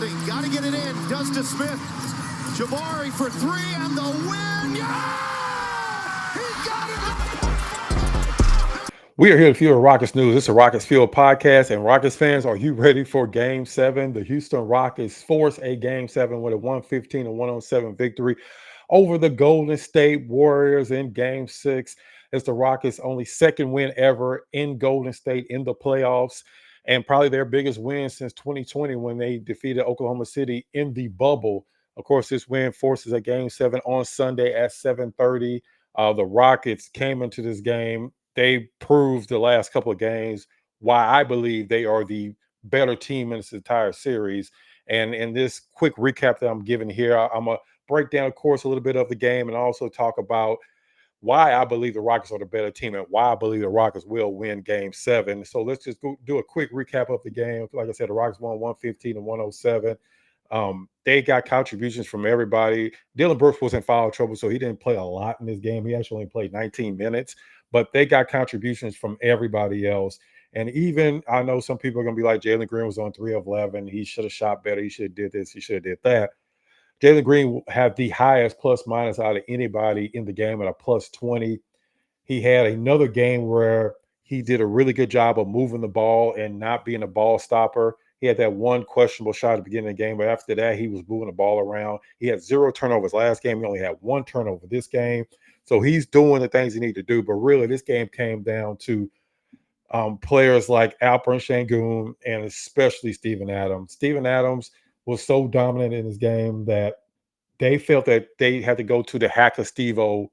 driving, got to get it in. Does to Smith. Jabari for three and the win. Yeah! He got it! We are here to fuel Rockets news. This is a Rockets Fuel podcast. And Rockets fans, are you ready for Game 7? The Houston Rockets force a Game 7 with a 115-107 victory over the Golden State Warriors in Game 6. It's the Rockets' only second win ever in Golden State in the playoffs, and probably their biggest win since 2020 when they defeated Oklahoma City in the bubble. Of course, this win forces a Game 7 on Sunday at 7:30. The Rockets came into this game. They proved the last couple of games why I believe they are the better team in this entire series. And in this quick recap that I'm giving here, I'm going to break down, of course, a little bit of the game and also talk about why I believe the Rockets are the better team and why I believe the Rockets will win Game 7. So let's just go do a quick recap of the game. Like I said, the Rockets won 115-107. They got contributions from everybody. Dylan Brooks was in foul trouble, so he didn't play a lot in this game. He actually only played 19 minutes, but they got contributions from everybody else. And even I know some people are going to be like, Jalen Green was on 3 of 11. He should have shot better. He should have did this. He should have did that. Jalen Green had the highest plus minus out of anybody in the game at a plus 20. He had another game where he did a really good job of moving the ball and not being a ball stopper. He had that one questionable shot at the beginning of the game, but after that, he was moving the ball around. He had 0 turnovers last game. He only had 1 turnover this game. So he's doing the things he needs to do. But really, this game came down to players like Alperen Sengun and especially Steven Adams. Steven Adams was so dominant in this game that they felt that they had to go to the hack of Steve-O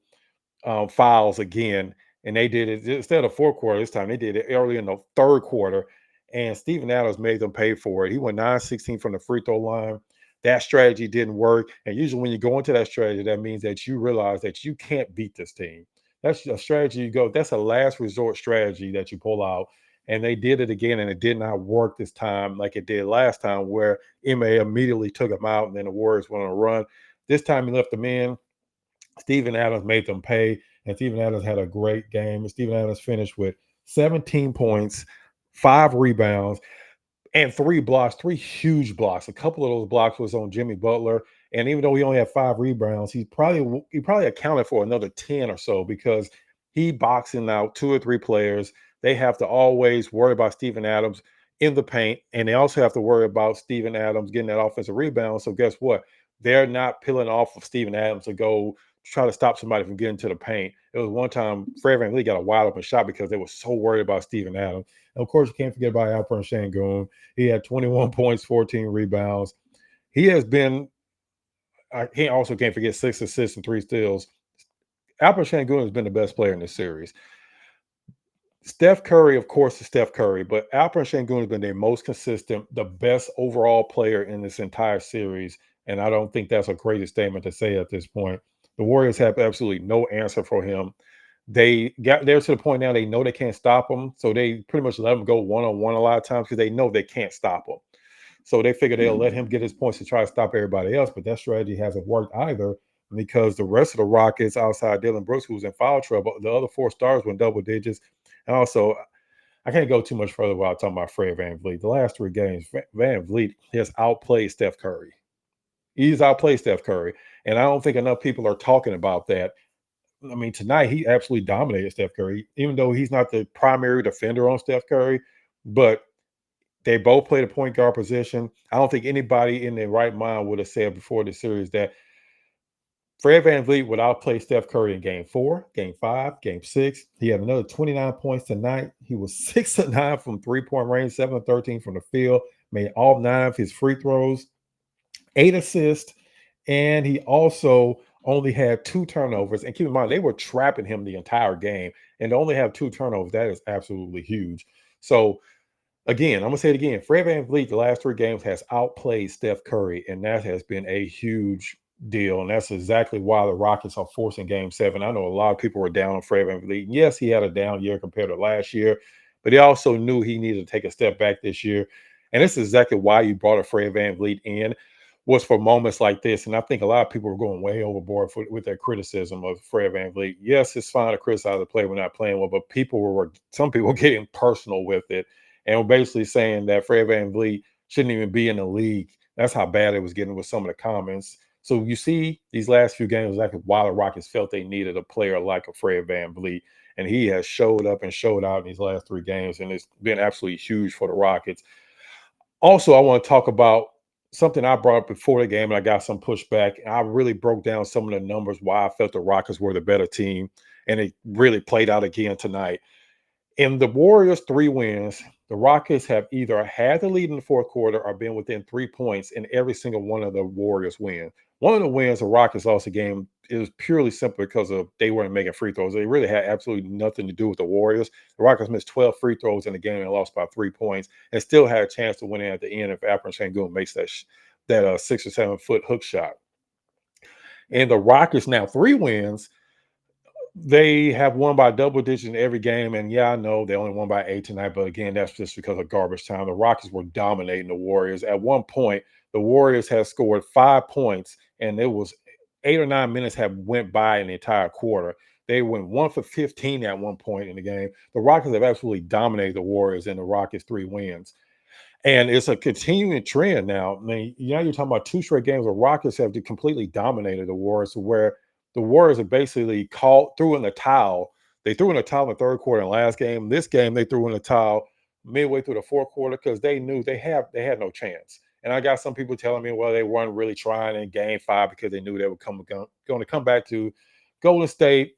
fouls again. And they did it instead of 4th quarter this time. They did it early in the 3rd quarter. And Steven Adams made them pay for it. He went 9-16 from the free throw line. That strategy didn't work. And usually when you go into that strategy, that means that you realize that you can't beat this team. That's a strategy you go. That's a last resort strategy that you pull out. And they did it again, and it did not work this time like it did last time, where MA immediately took him out, and then the Warriors went on a run. This time he left them in. Steven Adams made them pay, and Steven Adams had a great game. And Steven Adams finished with 17 points, 5 rebounds, and 3 blocks, 3 huge blocks. A couple of those blocks was on Jimmy Butler. And even though he only had 5 rebounds, he probably accounted for another 10 or so because he boxing out 2 or 3 players. They have to always worry about Steven Adams in the paint, and they also have to worry about Steven Adams getting that offensive rebound. So guess what? They're not peeling off of Steven Adams to go try to stop somebody from getting to the paint. It was one time Fred VanVleet got a wide open shot because they were so worried about Steven Adams. And of course, you can't forget about Alperen Sengun. He had 21 points, 14 rebounds. He has been he also can't forget 6 assists and 3 steals. Alperen Sengun has been the best player in this series. Steph Curry, of course, is Steph Curry, but Alperen Sengun has been the most consistent, the best overall player in this entire series. And I don't think that's a great statement to say at this point. The Warriors have absolutely no answer for him. They got there to the point now they know they can't stop him. So they pretty much let him go one-on-one a lot of times because they know they can't stop him. So they figure they'll let him get his points to try to stop everybody else. But that strategy hasn't worked either because the rest of the Rockets outside Dylan Brooks, who's in foul trouble, the other 4 stars went double digits. And also, I can't go too much further without talking about Fred VanVleet. The last 3 games, VanVleet has outplayed Steph Curry. He's outplayed Steph Curry. And I don't think enough people are talking about that. I mean, tonight he absolutely dominated Steph Curry, even though he's not the primary defender on Steph Curry. But they both played a point guard position. I don't think anybody in their right mind would have said before the series that Fred VanVleet would outplay Steph Curry in Game 4, Game 5, Game 6. He had another 29 points tonight. He was 6 of 9 from three-point range, 7 of 13 from the field, made all 9 of his free throws, 8 assists, and he also only had 2 turnovers. And keep in mind, they were trapping him the entire game, and to only have 2 turnovers, that is absolutely huge. So, again, I'm going to say it again. Fred VanVleet, the last 3 games, has outplayed Steph Curry, and that has been a huge deal. And that's exactly why the Rockets are forcing Game 7. I know a lot of people were down on Fred VanVleet. Yes, he had a down year compared to last year, but he also knew he needed to take a step back this year. And this is exactly why you brought a Fred VanVleet in, was for moments like this. And I think a lot of people were going way overboard with their criticism of Fred VanVleet. Yes, it's fine to criticize the player we're not playing well, but some people were getting personal with it and were basically saying that Fred VanVleet shouldn't even be in the league That's how bad it was getting with some of the comments. So you see these last few games, like why the Rockets felt they needed a player like a Fred Van Vleet. And he has showed up and showed out in these last 3 games, and it's been absolutely huge for the Rockets. Also, I want to talk about something I brought up before the game, and I got some pushback. I really broke down some of the numbers why I felt the Rockets were the better team, and it really played out again tonight. In the Warriors' 3 wins, the Rockets have either had the lead in the fourth quarter or been within 3 points in every single one of the Warriors' wins. One of the wins the Rockets lost the game is purely simple because of they weren't making free throws. They really had absolutely nothing to do with the Warriors. The Rockets missed 12 free throws in the game and lost by 3 points, and still had a chance to win it at the end if Alperen Sengun makes that 6 or 7 foot hook shot. And the Rockets now 3 wins, they have won by double digits in every game. And yeah, I know they only won by 8 tonight, but again, that's just because of garbage time. The Rockets were dominating the Warriors. At one point, the Warriors had scored 5 points, and it was 8 or 9 minutes have went by in the entire quarter. They went 1 for 15 at one point in the game. The Rockets have absolutely dominated the Warriors in the Rockets' 3 wins. And it's a continuing trend now. I mean, you're talking about 2 straight games where Rockets have completely dominated the Warriors, where the Warriors are basically threw in the towel. They threw in the towel in the third quarter in the last game. This game, they threw in the towel midway through the fourth quarter because they knew they had no chance. And I got some people telling me, well, they weren't really trying in Game 5 because they knew they were going to come back to Golden State,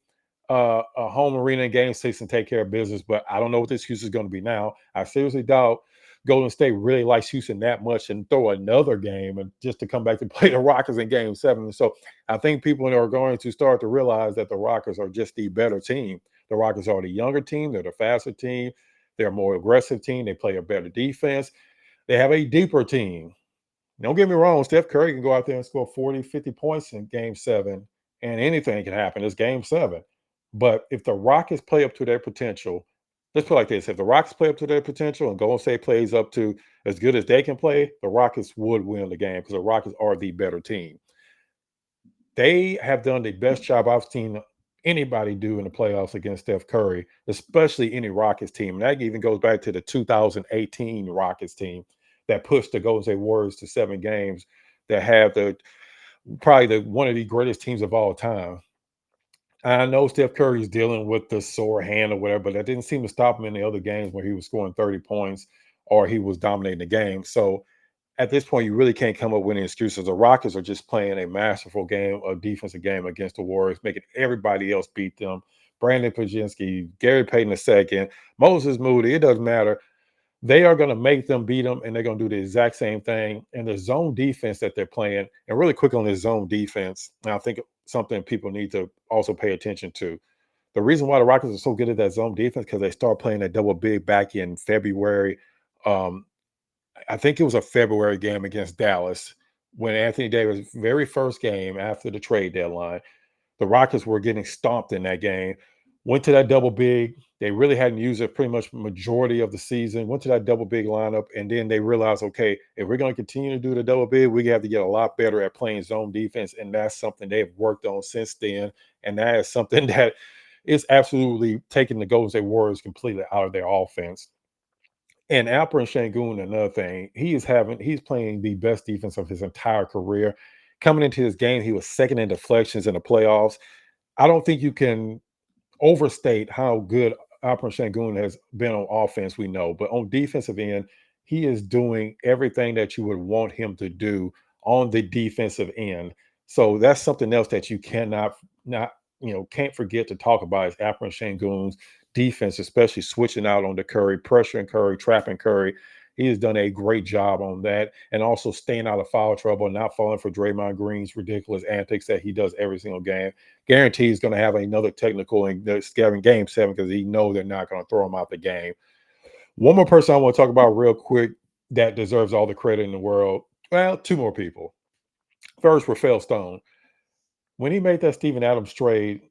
a home arena in Game 6 and take care of business. But I don't know what the excuse is going to be now. I seriously doubt Golden State really likes Houston that much and throw another game and just to come back to play the Rockets in Game 7. So I think people are going to start to realize that the Rockets are just the better team. The Rockets are the younger team. They're the faster team. They're a more aggressive team. They play a better defense. They have a deeper team. Don't get me wrong. Steph Curry can go out there and score 40, 50 points in Game 7, and anything can happen. It's Game 7. But if the Rockets play up to their potential, let's put it like this: if the Rockets play up to their potential and Golden State plays up to as good as they can play, the Rockets would win the game because the Rockets are the better team. They have done the best job I've seen anybody do in the playoffs against Steph Curry, especially any Rockets team. And that even goes back to the 2018 Rockets team that pushed the Golden State Warriors to 7 games, that have probably one of the greatest teams of all time. I know Steph Curry's dealing with the sore hand or whatever, but that didn't seem to stop him in the other games where he was scoring 30 points or he was dominating the game. So at this point, you really can't come up with any excuses. The Rockets are just playing a masterful game, a defensive game against the Warriors, making everybody else beat them. Brandon Pajinski, Gary Payton II, Moses Moody, it doesn't matter. They are going to make them beat them, and they're going to do the exact same thing. And the zone defense that they're playing, and really quick on this zone defense, and I think something people need to also pay attention to. The reason why the Rockets are so good at that zone defense because they start playing that double big back in February. Um, I think it was a February game against Dallas when Anthony Davis' very first game after the trade deadline. The Rockets were getting stomped in that game. Went to that double big. They really hadn't used it pretty much majority of the season. Went to that double big lineup, and then they realized, okay, if we're going to continue to do the double big, we have to get a lot better at playing zone defense, and that's something they've worked on since then. And that is something that is absolutely taking the Golden State Warriors completely out of their offense. And Alperen Sengun, another thing, he's playing the best defense of his entire career. Coming into this game, he was second in deflections in the playoffs. I don't think you can overstate how good Alperen Sengun has been on offense, we know. But on defensive end, he is doing everything that you would want him to do on the defensive end. So that's something else that you can't forget to talk about is Alperen Sengun's defense, especially switching out on the Curry, pressuring Curry, trapping Curry. He has done a great job on that, and also staying out of foul trouble, not falling for Draymond Green's ridiculous antics that he does every single game. Guarantee he's going to have another technical in Game 7 because he knows they're not going to throw him out the game. One more person I want to talk about real quick that deserves all the credit in the world. Well, 2 more people. First, Rafael Stone. When he made that Steven Adams trade,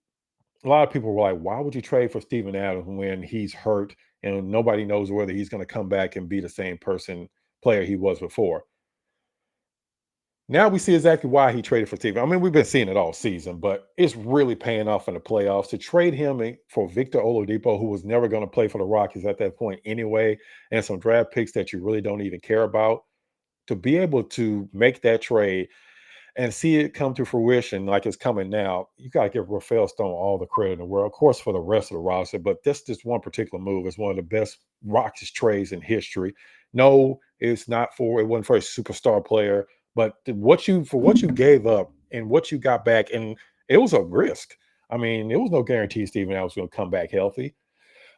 a lot of people were like, why would you trade for Steven Adams when he's hurt and nobody knows whether he's going to come back and be the same player he was before? Now we see exactly why he traded for Steven. I mean, we've been seeing it all season, but it's really paying off in the playoffs. To trade him for Victor Oladipo, who was never going to play for the Rockets at that point anyway, and some draft picks that you really don't even care about. to be able to make that trade and see it come to fruition like it's coming now, you got to give Rafael Stone all the credit in the world, of course, for the rest of the roster. But this one particular move is one of the best Rockets trades in history. No, it wasn't for a superstar player, but what you gave up and what you got back, and it was a risk. I mean, there was no guarantee Steven Adams was going to come back healthy.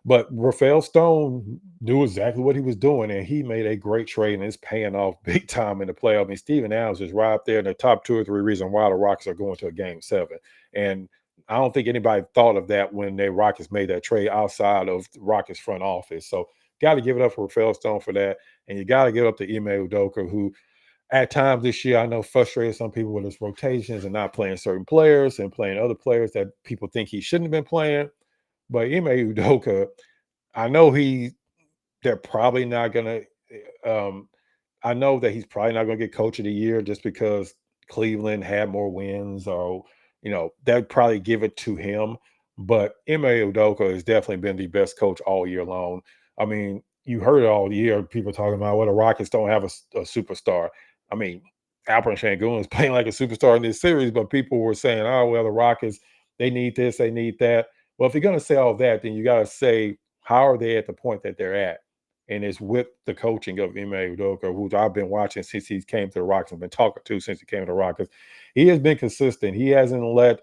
But Rafael Stone knew exactly what he was doing, and he made a great trade, and it's paying off big time in the playoff. I mean, Steven Adams is right up there in the top 2 or 3 reasons why the Rockets are going to a game 7. And I don't think anybody thought of that when the Rockets made that trade outside of the Rockets front office. So got to give it up for Rafael Stone for that. And you got to give up to Ime Udoka, who at times this year I know frustrated some people with his rotations and not playing certain players and playing other players that people think he shouldn't have been playing. But Ime Udoka, I know they're probably not gonna. Um, I know that he's probably not gonna get Coach of the Year just because Cleveland had more wins, or they'd probably give it to him. But Ime Udoka has definitely been the best coach all year long. I mean, you heard it all year. People talking about, well, the Rockets don't have a superstar. I mean, Alperen Sengun is playing like a superstar in this series, but people were saying, oh, well, the Rockets, they need this, they need that. Well, if you're going to say all that, then you got to say, how are they at the point that they're at? And it's with the coaching of Ime Udoka, who I've been watching since he came to the Rockets and been talking to since he came to the Rockets. He has been consistent. He hasn't let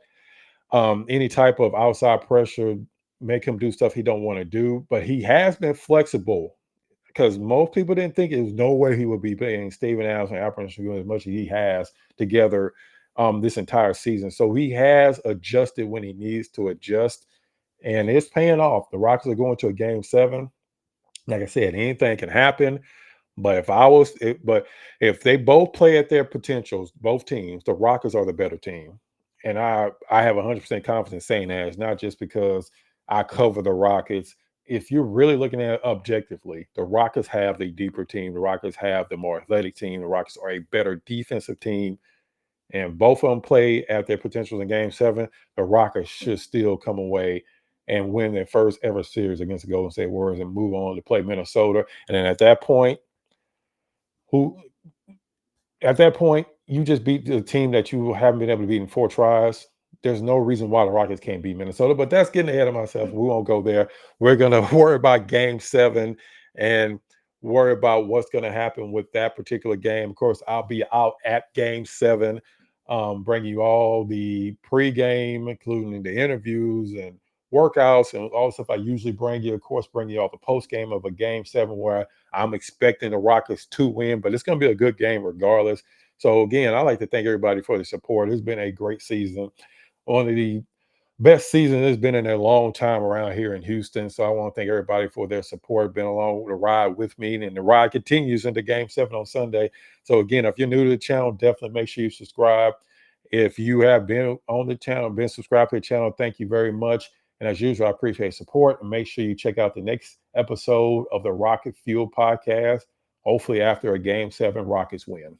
any type of outside pressure make him do stuff he don't want to do, but he has been flexible because most people didn't think there's no way he would be playing Steven Adams and Alperen Sengun as much as he has together this entire season. So he has adjusted when he needs to adjust, and it's paying off. The Rockets are going to a game 7. Like I said, anything can happen. But if they both play at their potentials, both teams, the Rockets are the better team. And I have 100% confidence saying that. It's not just because I cover the Rockets. If you're really looking at it objectively, the Rockets have the deeper team. The Rockets have the more athletic team. The Rockets are a better defensive team. And both of them play at their potentials in game 7. The Rockets should still come away and win their first ever series against the Golden State Warriors and move on to play Minnesota. And then at that point, who at that point, you just beat the team that you haven't been able to beat in 4 tries. There's no reason why the Rockets can't beat Minnesota, but that's getting ahead of myself. We won't go there. We're going to worry about game 7 and worry about what's going to happen with that particular game. Of course, I'll be out at game 7, bringing you all the pregame, including the interviews and workouts and all the stuff I usually bring you. Of course, bring you all the post game of a game 7 where I'm expecting the Rockets to win, but it's going to be a good game regardless. So again, I'd like to thank everybody for the support. It's been a great season. One of the best season it's been in a long time around here in Houston. So I want to thank everybody for their support, been along the ride with me. And the ride continues into game 7 on Sunday. So again, if you're new to the channel, definitely make sure you subscribe. If you have been on the channel, been subscribed to the channel, thank you very much. And as usual, I appreciate support. And make sure you check out the next episode of the Rocket Fuel podcast. Hopefully after a game 7 Rockets win.